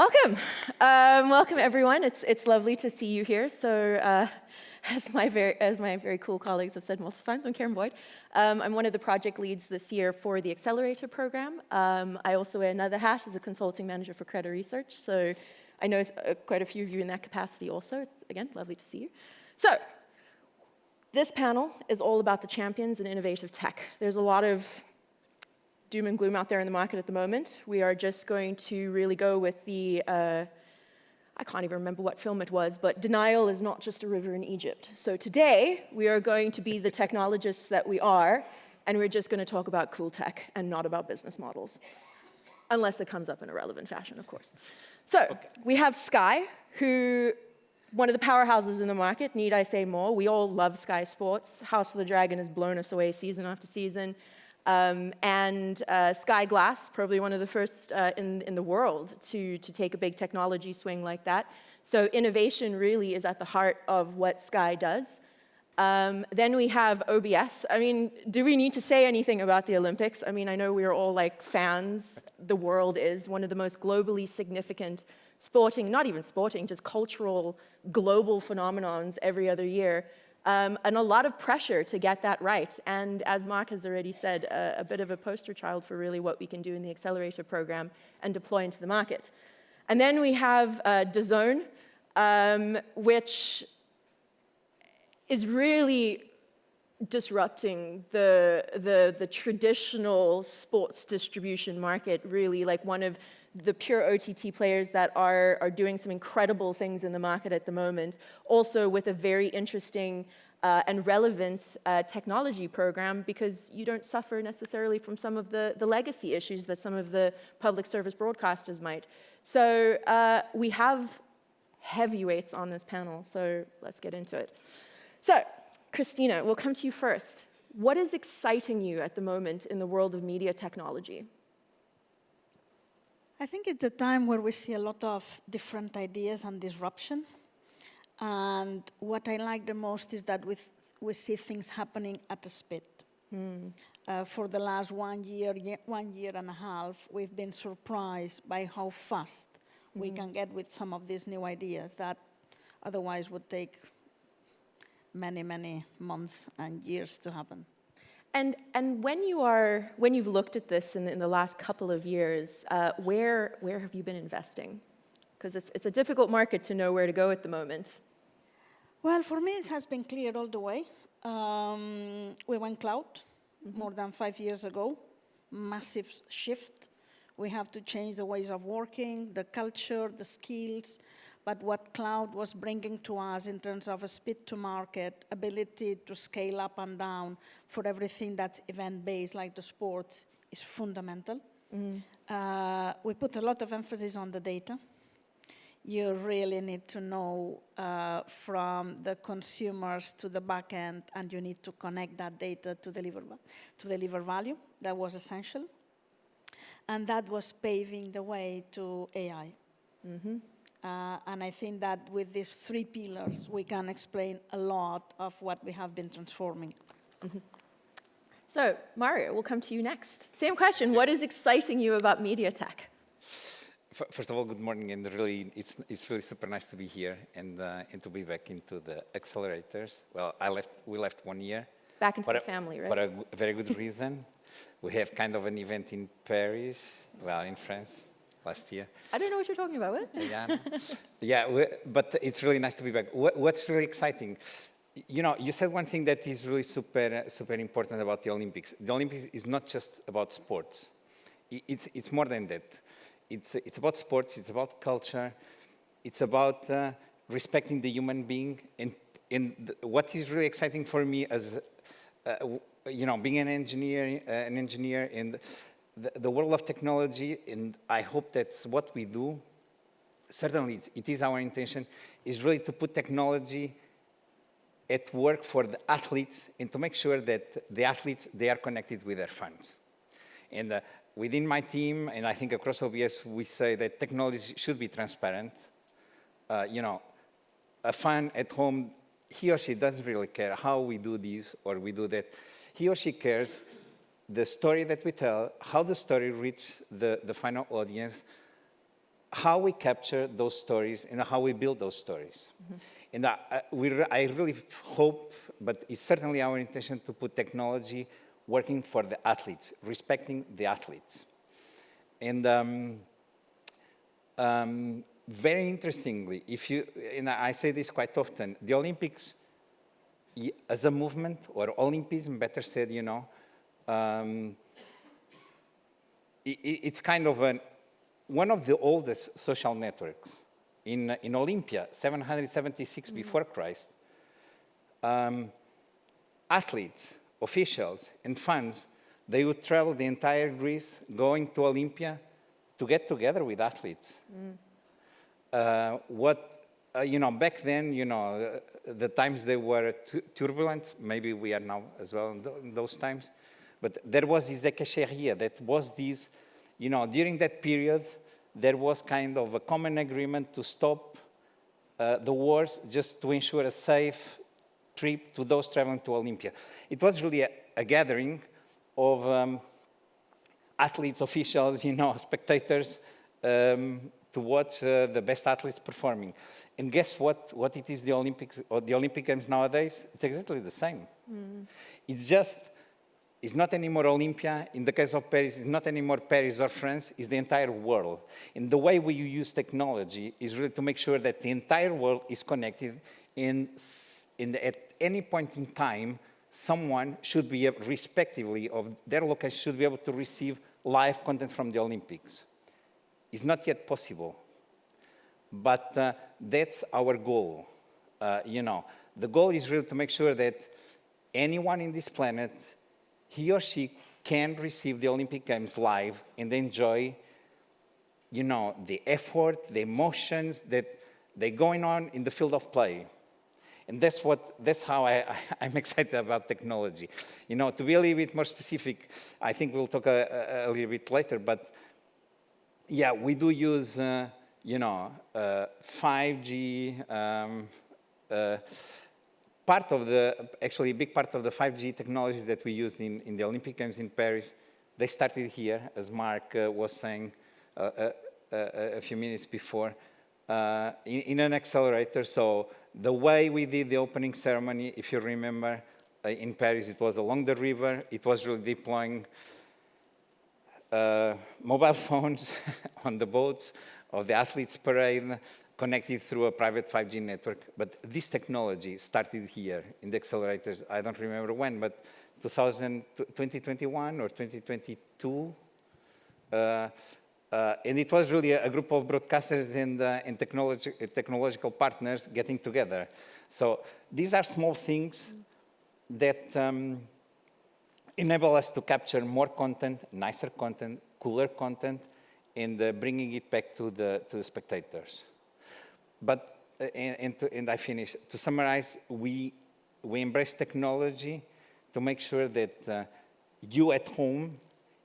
Welcome. Welcome, everyone. It's lovely to see you here. So, as my very cool colleagues have said multiple times, I'm Karen Boyd. I'm one of the project leads this year for the Accelerator program. I also wear another hat as a consulting manager for credit research. So, I know quite a few of you in that capacity also. It's, again, lovely to see you. So, this panel is all about the champions in innovative tech. There's a lot of doom and gloom out there in the market at the moment. We are just going to really go with the, I can't even remember what film it was, but denial is not just a river in Egypt. So today, we are going to be the technologists that we are, and we're just going to talk about cool tech and not about business models. Unless it comes up in a relevant fashion, of course. So, we have Sky, who, one of the powerhouses in the market, need I say more? We all love Sky Sports. House of the Dragon has blown us away season after season. Sky Glass, probably one of the first in the world to take a big technology swing like that. So innovation really is at the heart of what Sky does. Then we have OBS. I mean, do we need to say anything about the Olympics? I mean, I know we're all like fans. The world is one of the most globally significant sporting, not even sporting, just cultural, global phenomenons every other year. And a lot of pressure to get that right. And as Mark has already said, a bit of a poster child for really what we can do in the Accelerator program and deploy into the market. And then we have DAZN, which is really disrupting the traditional sports distribution market, really like one of the pure OTT players that are doing some incredible things in the market at the moment, also with a very interesting and relevant technology program, because you don't suffer necessarily from some of the legacy issues that some of the public service broadcasters might. So we have heavyweights on this panel, so let's get into it. So, Christina, we'll come to you first. What is exciting you at the moment in the world of media technology? I think it's a time where we see a lot of different ideas and disruption. And what I like the most is that we see things happening at a speed. For the last 1 year and a half, we've been surprised by how fast we can get with some of these new ideas that otherwise would take many, many months and years to happen. And when you've looked at this in the last couple of years, where have you been investing? Because it's a difficult market to know where to go at the moment. Well, for me, it has been clear all the way. We went cloud more than 5 years ago. Massive shift. We have to change the ways of working, the culture, the skills. But what cloud was bringing to us in terms of a speed to market, ability to scale up and down for everything that's event-based, like the sport, is fundamental. We put a lot of emphasis on the data. You really need to know from the consumers to the back end, and you need to connect that data to deliver value. That was essential. And that was paving the way to AI. And I think that with these 3 pillars, we can explain a lot of what we have been transforming. So, Mario, we'll come to you next. Same question. What is exciting you about media tech? First of all, good morning, and really, it's really super nice to be here and to be back into the Accelerators. Well, we left 1 year. Back into the family, right? For a very good reason. We have kind of an event in Paris, well, in France. Last year. I don't know what you're talking about. What? But it's really nice to be back. What's really exciting? You know, you said one thing that is really super important about the Olympics. The Olympics is not just about sports. It's more than that. It's about sports. It's about culture. It's about respecting the human being. And what is really exciting for me as being an engineer and the world of technology, and I hope that's what we do, certainly it is our intention, is really to put technology at work for the athletes and to make sure that the athletes, they are connected with their fans. And within my team, and I think across OBS, we say that technology should be transparent. A fan at home, he or she doesn't really care how we do this or we do that. He or she cares the story that we tell, how the story reaches the final audience, how we capture those stories and how we build those stories. And I really hope, but it's certainly our intention to put technology working for the athletes, respecting the athletes. And very interestingly, and I say this quite often, the Olympics as a movement, or Olympism, better said, it's kind of one of the oldest social networks. In Olympia, 776 before Christ, athletes, officials, and fans, they would travel the entire Greece going to Olympia to get together with athletes. Back then, the times they were turbulent, maybe we are now as well in those times, but there was this écacheria, that was this, during that period, there was kind of a common agreement to stop the wars just to ensure a safe trip to those traveling to Olympia. It was really a gathering of athletes, officials, spectators, to watch the best athletes performing. And guess what it is, the Olympics, or the Olympic Games nowadays? It's exactly the same. It's not anymore Olympia. In the case of Paris, it's not anymore Paris or France, it's the entire world. And the way we use technology is really to make sure that the entire world is connected, and at any point in time, someone should be, respectively of their location, should be able to receive live content from the Olympics. It's not yet possible, but that's our goal. The goal is really to make sure that anyone in this planet, he or she can receive the Olympic Games live and enjoy, the effort, the emotions that they're going on in the field of play. And that's how I'm excited about technology. To be a little bit more specific, I think we'll talk a little bit later, but yeah, we do use, 5G, actually a big part of the 5G technologies that we used in the Olympic Games in Paris, they started here, as Mark was saying a few minutes before, in an accelerator. So the way we did the opening ceremony, if you remember, in Paris, it was along the river. It was really deploying mobile phones on the boats of the athletes' parade, connected through a private 5G network. But this technology started here in the accelerators. I don't remember when, but 2021 or 2022. And it was really a group of broadcasters and technological partners getting together. So these are small things that enable us to capture more content, nicer content, cooler content, and bringing it back to the spectators. But, and I finish, to summarize, we embrace technology to make sure that you at home,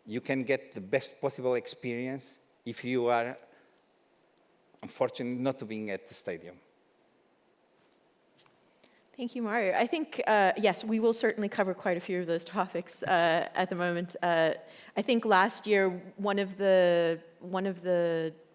you can get the best possible experience if you are unfortunate not to be at the stadium. Thank you, Mario. I think, yes, we will certainly cover quite a few of those topics at the moment. I think last year, one of the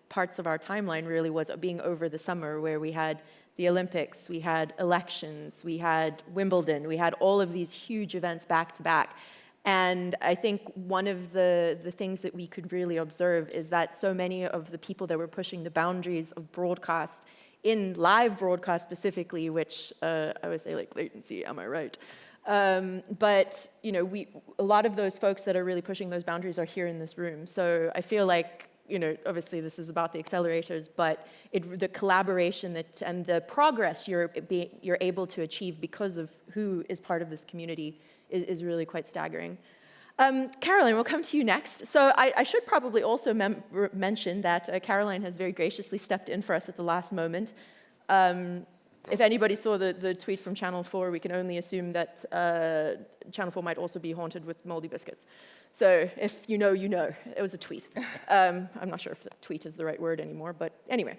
parts of our timeline really was being over the summer, where we had the Olympics, we had elections, we had Wimbledon, we had all of these huge events back to back. And I think one of the things that we could really observe is that so many of the people that were pushing the boundaries of broadcast, in live broadcast specifically, which I would say like latency, am I right? But a lot of those folks that are really pushing those boundaries are here in this room. So I feel like, obviously this is about the accelerators, but the collaboration and the progress you're able to achieve because of who is part of this community is really quite staggering. Caroline, we'll come to you next. So I should probably also mention that Caroline has very graciously stepped in for us at the last moment. If anybody saw the tweet from Channel 4, we can only assume that Channel 4 might also be haunted with moldy biscuits. So if you know, you know. It was a tweet. I'm not sure if the tweet is the right word anymore, but anyway.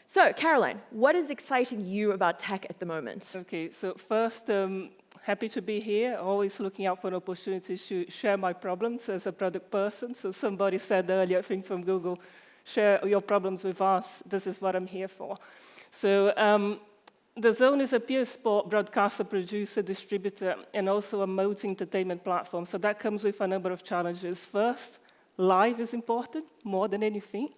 So Caroline, what is exciting you about tech at the moment? Okay, so first, happy to be here, always looking out for an opportunity to share my problems as a product person. So somebody said earlier, I think from Google, share your problems with us. This is what I'm here for. So the Zone is a pure sport broadcaster, producer, distributor, and also a multi-entertainment platform. So that comes with a number of challenges. First, live is important more than anything.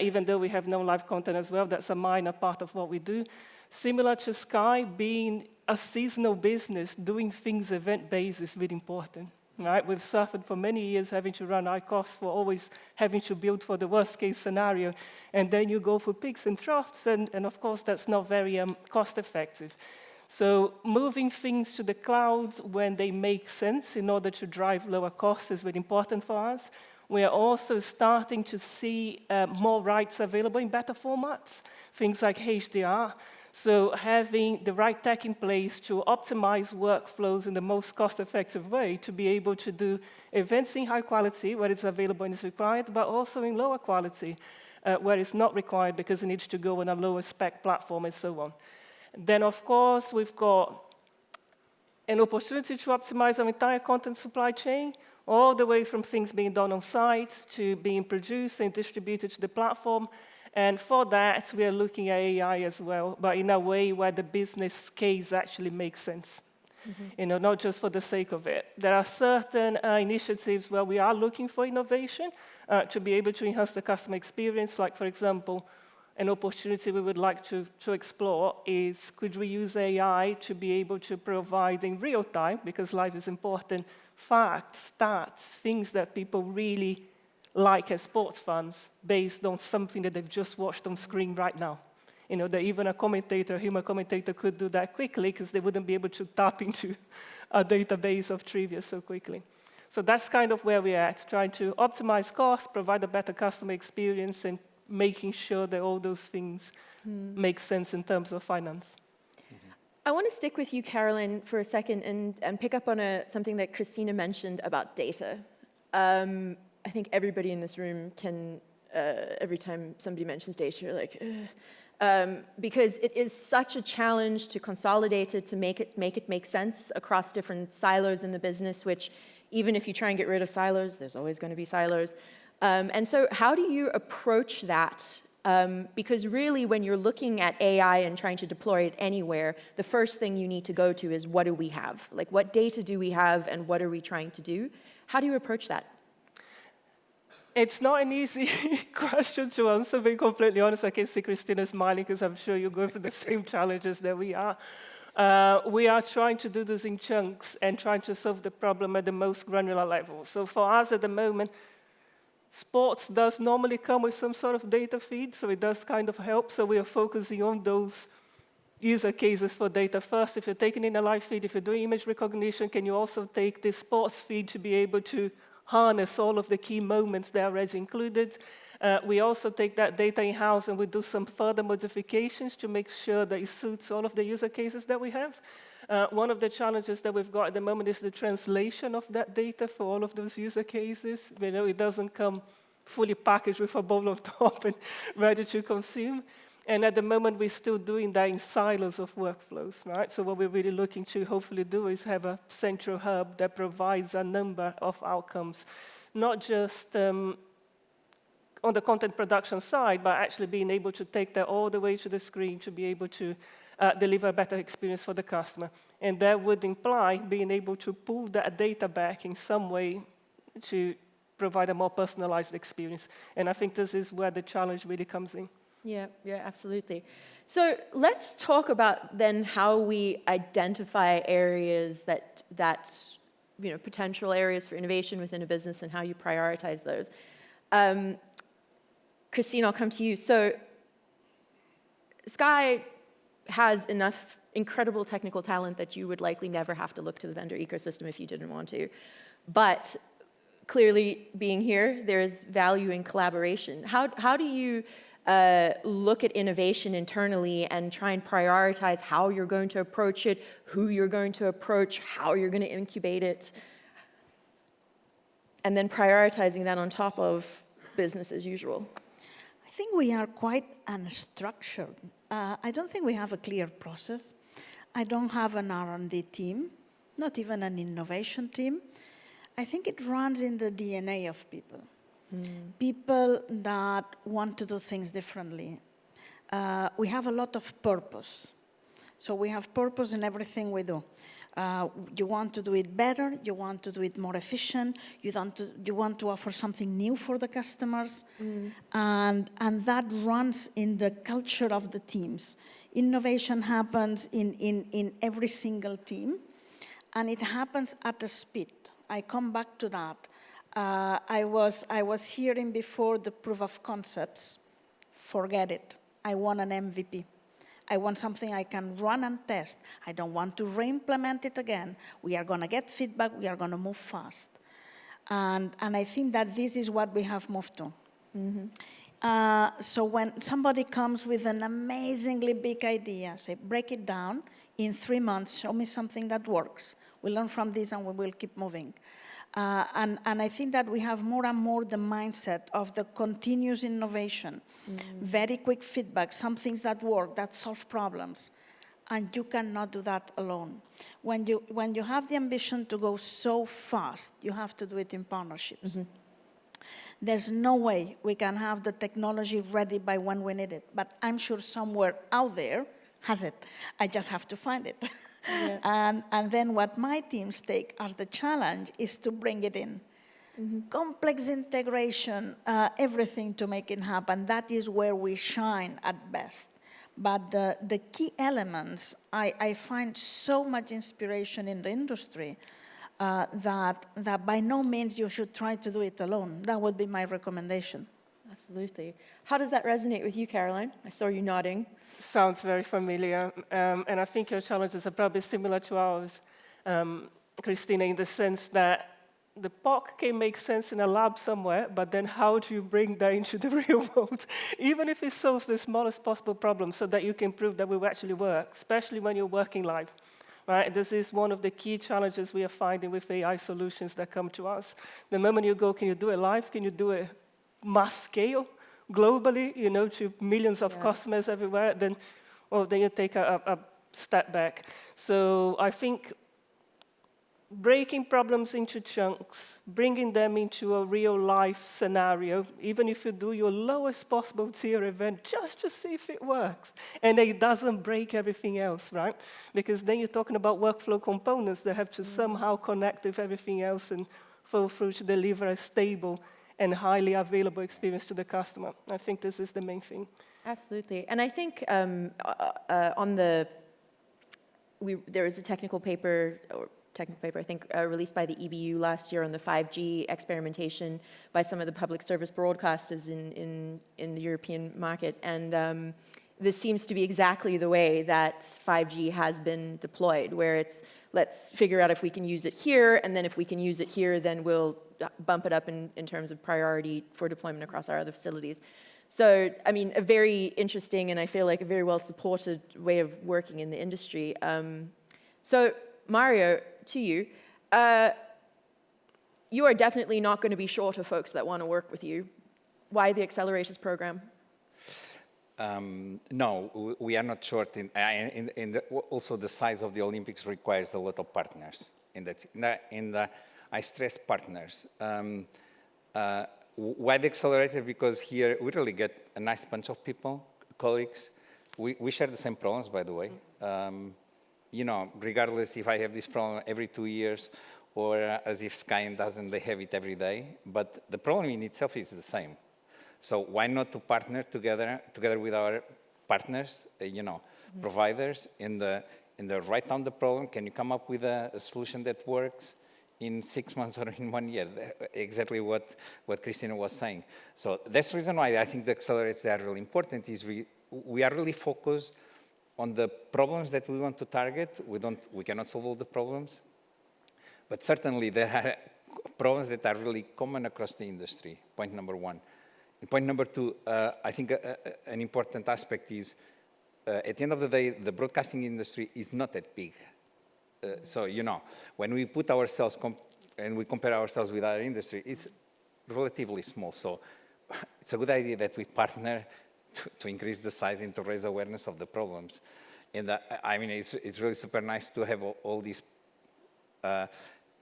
Even though we have non-live content as well, that's a minor part of what we do. Similar to Sky, being a seasonal business, doing things event-based is really important. Right? We've suffered for many years having to run high costs for always having to build for the worst-case scenario, and then you go for peaks and troughs, and of course that's not very cost-effective. So moving things to the clouds when they make sense in order to drive lower costs is really important for us. We are also starting to see more rights available in better formats, things like HDR. So having the right tech in place to optimize workflows in the most cost-effective way to be able to do events in high quality where it's available and it's required, but also in lower quality where it's not required because it needs to go on a lower spec platform and so on. Then, of course, we've got an opportunity to optimize our entire content supply chain, all the way from things being done on site to being produced and distributed to the platform. And for that, we are looking at AI as well, but in a way where the business case actually makes sense. Not just for the sake of it. There are certain initiatives where we are looking for innovation to be able to enhance the customer experience. Like, for example, an opportunity we would like to explore is, could we use AI to be able to provide in real time, because live is important, facts, stats, things that people really like as sports fans based on something that they've just watched on screen right now. That even a human commentator could do that quickly because they wouldn't be able to tap into a database of trivia so quickly. So that's kind of where we're at, trying to optimize costs, provide a better customer experience, and making sure that all those things make sense in terms of finance. I want to stick with you, Carolyn, for a second and pick up on something that Christina mentioned about data. I think everybody in this room can, every time somebody mentions data, you're like, because it is such a challenge to consolidate it, to make it make sense across different silos in the business, which even if you try and get rid of silos, there's always going to be silos. And so how do you approach that? Because really, when you're looking at AI and trying to deploy it anywhere, the first thing you need to go to is, what do we have? Like, what data do we have, and what are we trying to do? How do you approach that? It's not an easy question to answer, being completely honest. I can see Christina smiling because I'm sure you're going through the same challenges that we are. We are trying to do this in chunks and trying to solve the problem at the most granular level. So for us at the moment, sports does normally come with some sort of data feed, so it does kind of help. So we are focusing on those user cases for data first. If you're taking in a live feed, if you're doing image recognition, can you also take this sports feed to be able to harness all of the key moments that are already included? We also take that data in-house and we do some further modifications to make sure that it suits all of the user cases that we have. One of the challenges that we've got at the moment is the translation of that data for all of those user cases. It doesn't come fully packaged with a bowl on top and ready to consume. And at the moment, we're still doing that in silos of workflows, right? So what we're really looking to hopefully do is have a central hub that provides a number of outcomes, not just on the content production side, but actually being able to take that all the way to the screen to be able to deliver a better experience for the customer. And that would imply being able to pull that data back in some way to provide a more personalized experience. And I think this is where the challenge really comes in. Yeah, absolutely. So let's talk about then how we identify areas that potential areas for innovation within a business and how you prioritize those. Christine, I'll come to you. So Sky has enough incredible technical talent that you would likely never have to look to the vendor ecosystem if you didn't want to. But clearly, being here, there's value in collaboration. How do you look at innovation internally and try and prioritize how you're going to approach it, who you're going to approach, how you're going to incubate it, and then prioritizing that on top of business as usual? I think we are quite unstructured. I don't think we have a clear process. I don't have an R&D team, not even an innovation team. I think it runs in the DNA of people. People that want to do things differently. We have a lot of purpose. So we have purpose in everything we do. You want to do it better, you want to do it more efficient, you want to offer something new for the customers, and that runs in the culture of the teams. Innovation happens in every single team, and it happens at a speed. I come back to that. I was hearing before the proof of concepts. Forget it. I want an MVP. I want something I can run and test. I don't want to re-implement it again. We are going to get feedback. We are going to move fast. And I think that this is what we have moved to. So when somebody comes with an amazingly big idea, say, break it down in 3 months, show me something that works. We learn from this and we will keep moving. And I think that we have more and more the mindset of the continuous innovation, very quick feedback, some things that work, that solve problems. And you cannot do that alone. When you have the ambition to go so fast, you have to do it in partnerships. There's no way we can have the technology ready by when we need it. But I'm sure somewhere out there has it. I just have to find it. Yeah. And then what my teams take as the challenge is to bring it in. Complex integration, everything to make it happen. That is where we shine at best. But the key elements, I find so much inspiration in the industry that by no means you should try to do it alone. That would be my recommendation. Absolutely. How does that resonate with you, Caroline? I saw you nodding. Sounds very familiar. And I think your challenges are probably similar to ours, Christina, in the sense that the POC can make sense in a lab somewhere, but then how do you bring that into the real world? Even if it solves the smallest possible problem so that you can prove that it will actually work, especially when you're working live. Right? This is one of the key challenges we are finding with AI solutions that come to us. The moment you go, can you do it live? Can you do it mass scale, globally, to millions of customers everywhere? Then you take a step back. So I think breaking problems into chunks, bringing them into a real-life scenario, even if you do your lowest possible tier event, just to see if it works. And it doesn't break everything else, right? Because then you're talking about workflow components that have to somehow connect with everything else and follow through to deliver a stable and highly available experience to the customer. I think this is the main thing. Absolutely. And I think there was a technical paper, I think, released by the EBU last year on the 5G experimentation by some of the public service broadcasters in the European market. And this seems to be exactly the way that 5G has been deployed, where it's, let's figure out if we can use it here, and then if we can use it here, then we'll bump it up in terms of priority for deployment across our other facilities. So, I mean, a very interesting and I feel like a very well-supported way of working in the industry. So, Mario, to you, you are definitely not going to be short of folks that want to work with you. Why the Accelerators program? No, we are not short. Also, the size of the Olympics requires a lot of partners. I stress partners. Why the Accelerator? Because here we really get a nice bunch of people, colleagues. We share the same problems, by the way. Regardless if I have this problem every 2 years or as if Sky doesn't, they have it every day. But the problem in itself is the same. So why not to partner together with our partners, providers, in write down the problem? Can you come up with a solution that works in 6 months or in 1 year? Exactly what Christina was saying. So that's the reason why I think the accelerators are really important. Is we are really focused on the problems that we want to target. We cannot solve all the problems, but certainly there are problems that are really common across the industry. Point number one. And point number two, I think an important aspect is, at the end of the day, the broadcasting industry is not that big. So, when we put ourselves and we compare ourselves with other industry, it's relatively small. So it's a good idea that we partner to increase the size and to raise awareness of the problems. And I mean, it's really super nice to have all these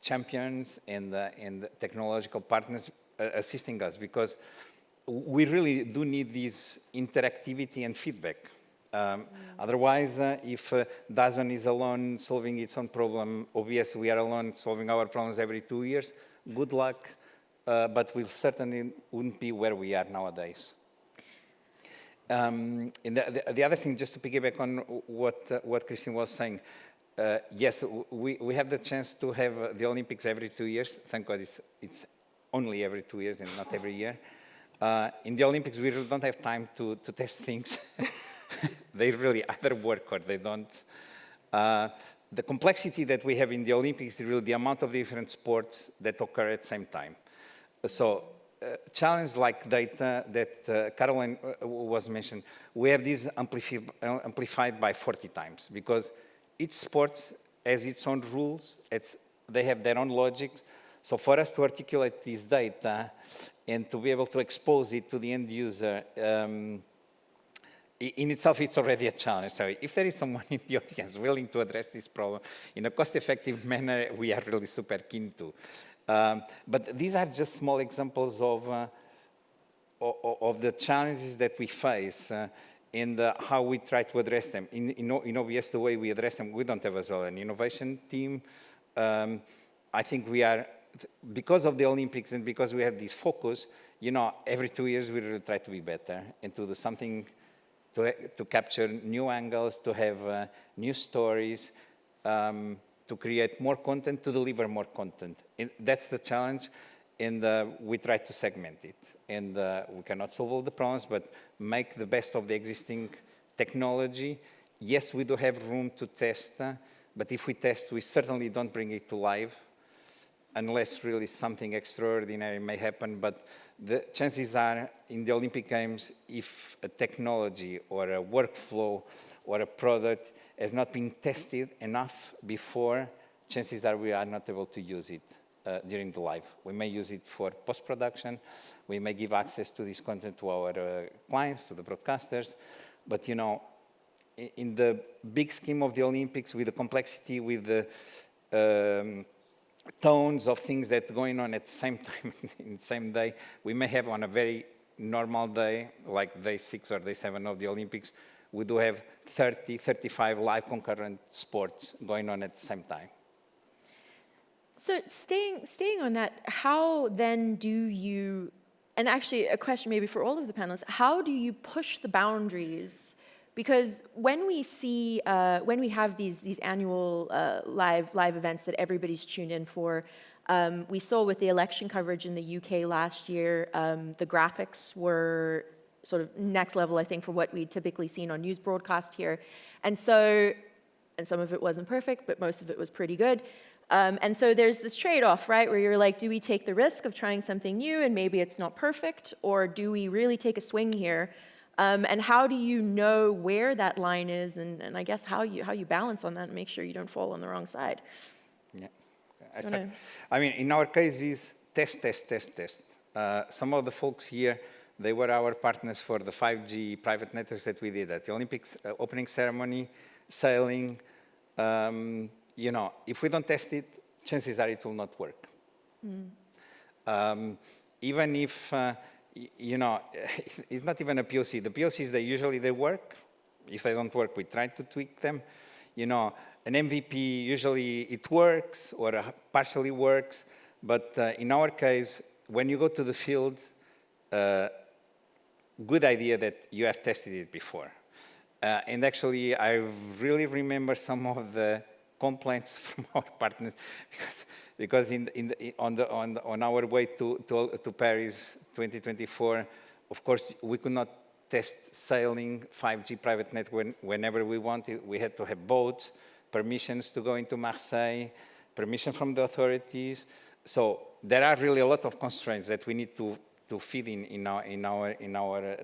champions and technological partners assisting us, because we really do need this interactivity and feedback. Otherwise, if DAZN is alone solving its own problem, OBS, we are alone solving our problems every 2 years, good luck, but we certainly wouldn't be where we are nowadays. And the other thing, just to piggyback on what Christine was saying, yes, we have the chance to have the Olympics every 2 years. Thank God it's only every 2 years and not every year. In the Olympics, we really don't have time to test things. They really either work or they don't. The complexity that we have in the Olympics is really the amount of different sports that occur at the same time. So challenge like data that Caroline was mentioned, we have this amplified by 40 times, because each sport has its own rules, they have their own logics. So for us to articulate this data and to be able to expose it to the end user, in itself, it's already a challenge. So if there is someone in the audience willing to address this problem in a cost-effective manner, we are really super keen to. But these are just small examples of the challenges that we face and how we try to address them. In OBS, the way we address them, we don't have as well an innovation team. I think we are, because of the Olympics and because we have this focus, every 2 years we really try to be better and to do something to capture new angles, to have new stories, to create more content, to deliver more content. And that's the challenge, and we try to segment it. And we cannot solve all the problems, but make the best of the existing technology. Yes, we do have room to test, but if we test, we certainly don't bring it to live, unless really something extraordinary may happen. But the chances are, in the Olympic Games, if a technology or a workflow or a product has not been tested enough before, chances are we are not able to use it during the live. We may use it for post-production. We may give access to this content to our clients, to the broadcasters. But, in the big scheme of the Olympics, with the complexity, with the tones of things that are going on at the same time, in the same day, we may have on a very normal day, like day 6 or day 7 of the Olympics, we do have 30, 35 live concurrent sports going on at the same time. So staying on that, how then do you, and actually a question maybe for all of the panelists, how do you push the boundaries? Because when we see, when we have these annual live events that everybody's tuned in for, we saw with the election coverage in the UK last year, the graphics were sort of next level, I think, for what we'd typically seen on news broadcast here. And so, and some of it wasn't perfect, but most of it was pretty good. And so there's this trade-off, right, where you're like, do we take the risk of trying something new and maybe it's not perfect, or do we really take a swing here? And how do you know where that line is, and I guess how you balance on that and make sure you don't fall on the wrong side? Yeah, I mean, in our case is test. Some of the folks here, they were our partners for the 5G private networks that we did at the Olympics opening ceremony, sailing. If we don't test it, chances are it will not work. Even if, it's not even a POC. The POCs, they work. If they don't work, we try to tweak them. An MVP, usually it works or partially works. But in our case, when you go to the field, good idea that you have tested it before. And actually, I really remember some of the complaints from our partners because on our way to Paris 2024, of course, we could not test sailing 5G private network whenever we wanted. We had to have boats, permissions to go into Marseille, permission from the authorities. So there are really a lot of constraints that we need to feed in our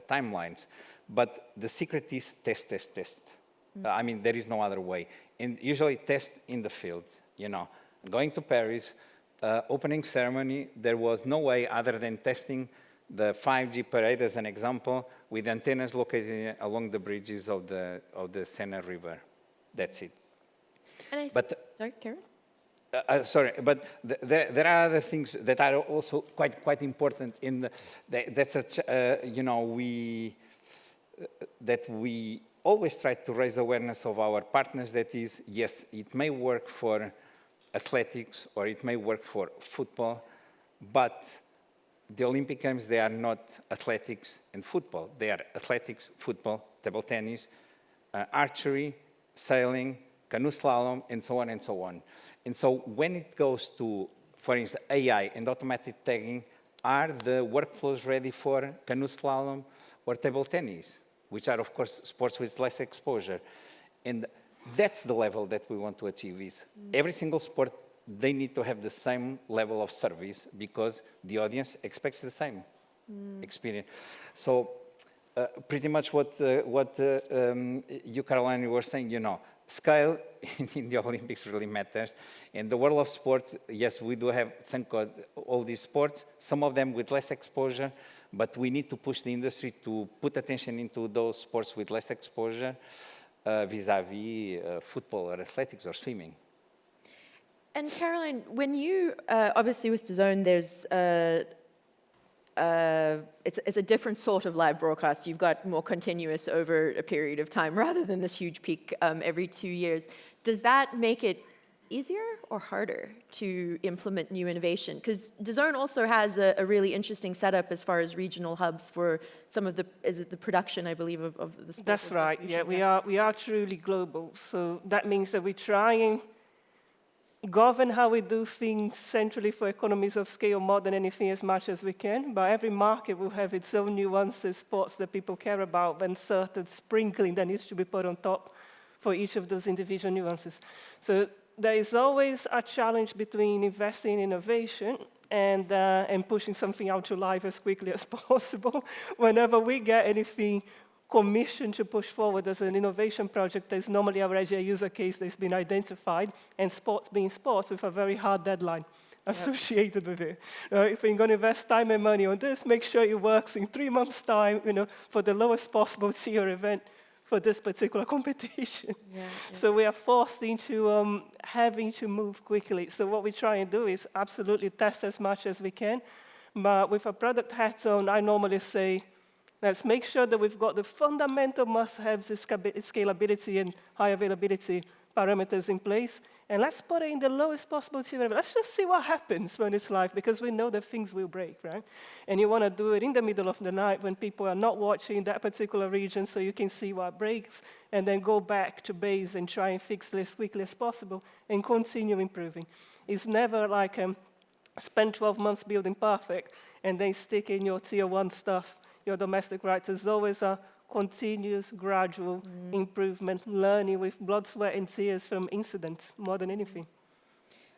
timelines. But the secret is test. I mean, there is no other way. And usually test in the field, Going to Paris, opening ceremony, there was no way other than testing the 5G parade as an example with antennas located along the bridges of the Seine River. That's it. And sorry, Karen? Sorry, but there are other things that are also quite important in the, that we always try to raise awareness of our partners. That is, yes, it may work for athletics or it may work for football, but the Olympic Games, they are not athletics and football. They are athletics, football, table tennis, archery, sailing, canoe slalom, and so on and so on. And so when it goes to, for instance, AI and automatic tagging, are the workflows ready for canoe slalom or table tennis, which are, of course, sports with less exposure? And that's the level that we want to achieve is every single sport, they need to have the same level of service because the audience expects the same experience. So pretty much what you, Caroline, were saying, scale in the Olympics really matters. In the world of sports, yes, we do have, thank God, all these sports, some of them with less exposure, but we need to push the industry to put attention into those sports with less exposure vis-a-vis football or athletics or swimming. And Caroline, when you, obviously with DAZN, there's, it's a different sort of live broadcast. You've got more continuous over a period of time rather than this huge peak every 2 years. Does that make it easier or harder to implement new innovation? Because DAZN also has a really interesting setup as far as regional hubs for some of the, is it the production, I believe, of the sport? That's right, yeah, we are truly global. So that means that we try and govern how we do things centrally for economies of scale more than anything as much as we can, but every market will have its own nuances, sports that people care about, and certain sprinkling that needs to be put on top for each of those individual nuances. So there is always a challenge between investing in innovation and pushing something out to life as quickly as possible. Whenever we get anything commissioned to push forward as an innovation project, there's normally already a user case that's been identified, and sports being sports with a very hard deadline associated with it. If we're going to invest time and money on this, make sure it works in 3 months' time, for the lowest possible tier event for this particular competition. So we are forced into having to move quickly. So what we try and do is absolutely test as much as we can, but with a product hat on, I normally say, let's make sure that we've got the fundamental must-haves, scalability and high availability parameters in place, and let's put it in the lowest possible tier. Let's just see what happens when it's live, because we know that things will break, right? And you want to do it in the middle of the night when people are not watching that particular region, so you can see what breaks, and then go back to base and try and fix it as quickly as possible and continue improving. It's never like spend 12 months building perfect and then stick in your tier 1 stuff, your domestic rights. There's always a continuous, gradual improvement, learning with blood, sweat, and tears from incidents more than anything.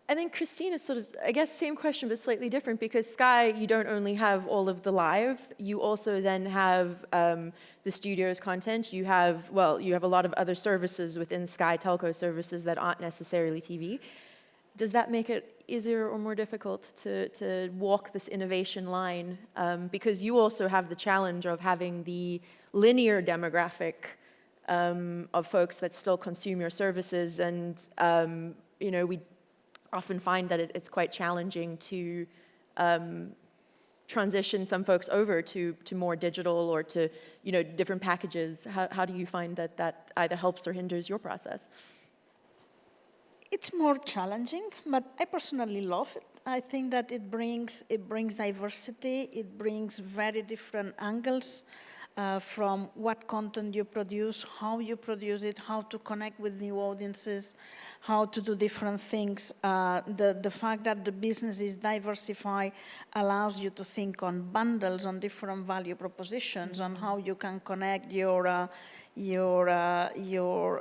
And then Christina, sort of, I guess same question, but slightly different, because Sky, you don't only have all of the live, you also then have the studio's content. You have a lot of other services within Sky telco services that aren't necessarily TV. Does that make it easier or more difficult to walk this innovation line? Because you also have the challenge of having the linear demographic of folks that still consume your services, and we often find that it's quite challenging to transition some folks over to more digital or to different packages. How do you find that either helps or hinders your process? It's more challenging, but I personally love it. I think that it brings diversity. It brings very different angles from what content you produce, how you produce it, how to connect with new audiences, how to do different things. The fact that the business is diversified allows you to think on bundles, on different value propositions, on how you can connect your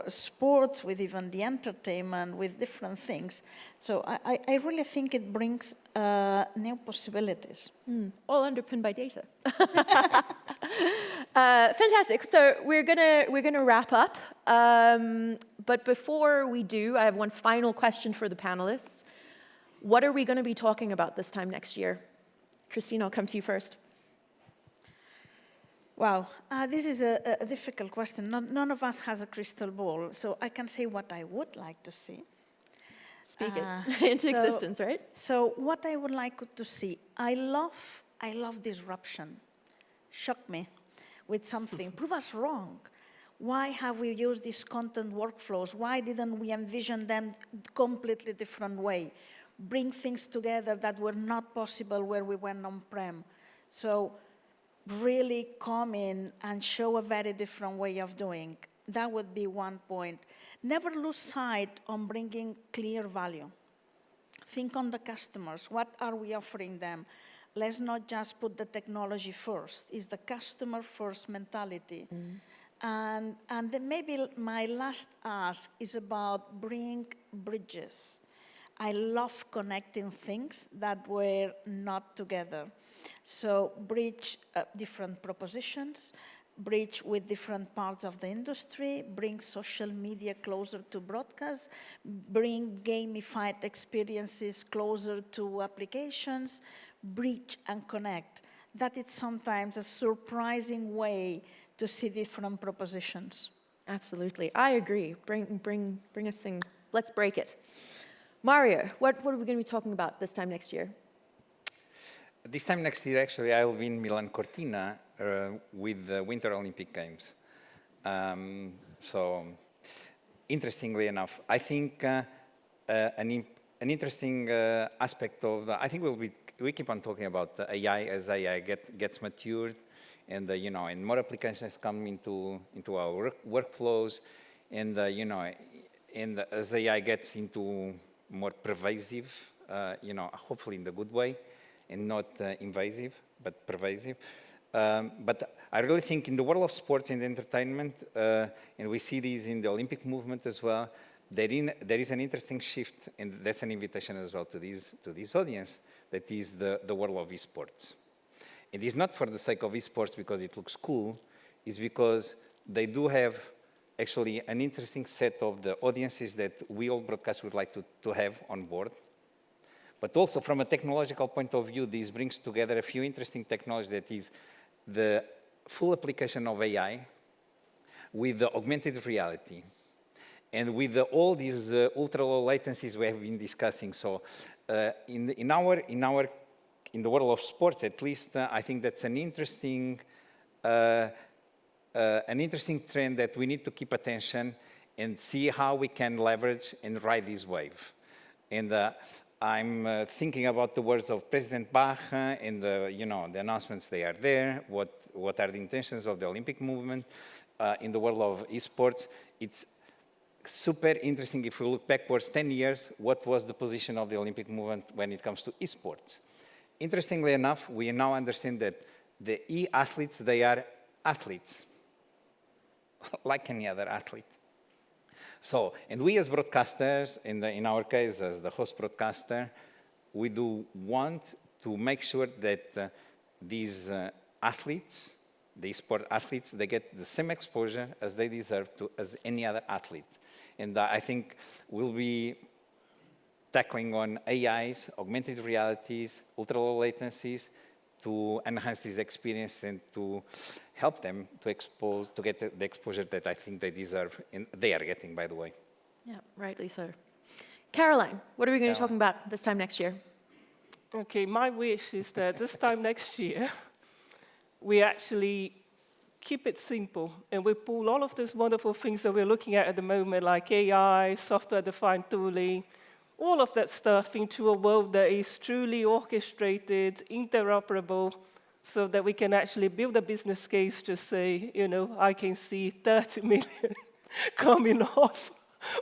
sports with even the entertainment, with different things. So I really think it brings new possibilities. All underpinned by data. Fantastic. So we're gonna wrap up. But before we do, I have one final question for the panelists. What are we going to be talking about this time next year? Christine, I'll come to you first. Wow, this is a difficult question. None of us has a crystal ball, so I can say what I would like to see. Speak it into existence, right? So what I would like to see, I love disruption. Shock me with something. Prove us wrong. Why have we used these content workflows? Why didn't we envision them completely different way? Bring things together that were not possible where we went on-prem. So really come in and show a very different way of doing. That would be one point. Never lose sight on bringing clear value. Think on the customers. What are we offering them? Let's not just put the technology first. It's the customer first mentality. And then maybe my last ask is about bring bridges. I love connecting things that were not together. So bridge different propositions, bridge with different parts of the industry, bring social media closer to broadcast, bring gamified experiences closer to applications, bridge and connect. That is sometimes a surprising way to see different propositions. Absolutely, I agree. Bring us things. Let's break it. Mario, what are we going to be talking about this time next year? This time next year, actually, I'll be in Milan Cortina with the Winter Olympic Games. So, interestingly enough, I think an interesting aspect of I think we keep on talking about AI as AI gets matured, and and more applications come into our workflows, and and as AI gets into more pervasive, hopefully in the good way, and not invasive, but pervasive. But I really think in the world of sports and entertainment, and we see these in the Olympic movement as well, there is an interesting shift, and that's an invitation as well to this audience, that is the world of esports. It is not for the sake of esports because it looks cool, it's because they do have actually an interesting set of the audiences that we all broadcasters would like to have on board. But also from a technological point of view, this brings together a few interesting technologies, that is the full application of AI with the augmented reality and with all these ultra-low latencies we have been discussing. So in the world of sports, at least, I think that's an interesting trend that we need to keep attention and see how we can leverage and ride this wave. And I'm thinking about the words of President Bach and the announcements they are there. What are the intentions of the Olympic movement in the world of esports? It's super interesting if we look backwards 10 years, what was the position of the Olympic movement when it comes to esports? Interestingly enough, we now understand that the e-athletes, they are athletes, like any other athlete. So, and we as broadcasters, in our case as the host broadcaster, we do want to make sure that these athletes, the sport athletes, they get the same exposure as they deserve as any other athlete. And I think we'll be tackling on AIs, augmented realities, ultra-low latencies, to enhance this experience and to help them to get the exposure that I think they deserve, and they are getting, by the way. Yeah, rightly so. Caroline, what are we going to be talking about this time next year? Okay, my wish is that this time next year, we actually keep it simple, and we pull all of these wonderful things that we're looking at the moment, like AI, software-defined tooling, all of that stuff into a world that is truly orchestrated, interoperable, so that we can actually build a business case to say, I can see 30 million coming off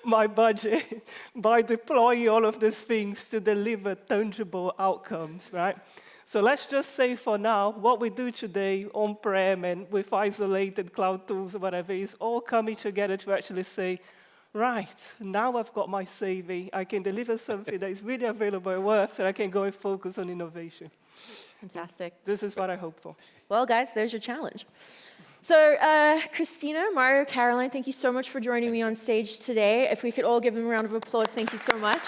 my budget by deploying all of these things to deliver tangible outcomes, right? So let's just say for now, what we do today on-prem and with isolated cloud tools or whatever is all coming together to actually say, right, now I've got my savvy, I can deliver something that is really available at work, and I can go and focus on innovation. Fantastic. This is what I hope for. Well, guys, there's your challenge. So, Christina, Mario, Caroline, thank you so much for joining me on stage today. If we could all give them a round of applause, thank you so much.